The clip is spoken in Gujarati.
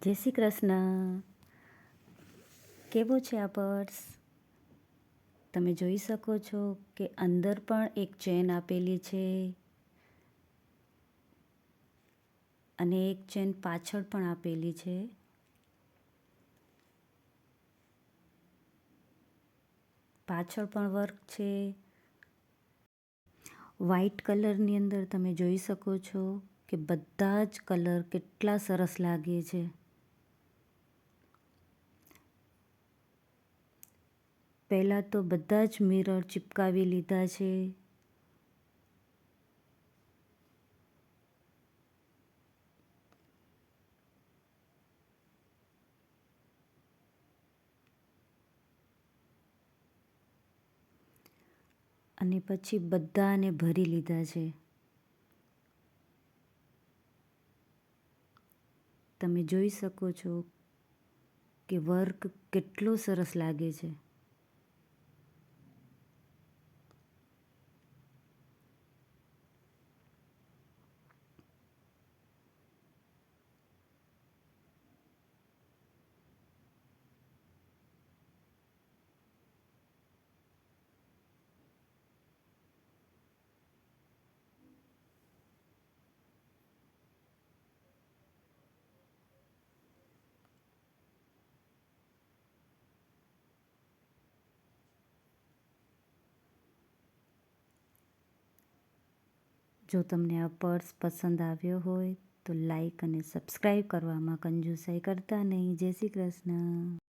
જય શ્રી કૃષ્ણ. કેવો છે આ પર્સ? તમે જોઈ શકો છો કે અંદર પણ એક ચેન આપેલી છે અને એક ચેન પાછળ પણ આપેલી છે. પાછળ પણ વર્ક છે. વ્હાઈટ કલરની અંદર તમે જોઈ શકો છો કે બધા જ કલર કેટલા સરસ લાગે છે. પહેલાં તો બધા જ મિરર ચિપકાવી લીધા છે. અને પછી બધાને ભરી લીધા છે. તમે જોઈ શકો છો કે વર્ક કેટલો સરસ લાગે છે. જો તમને આ પર્સ પસંદ આવ્યો હોય તો લાઈક અને સબસ્ક્રાઈબ કરવામાં કંજૂસાઈ કરતા નહીં. જય શ્રી કૃષ્ણ.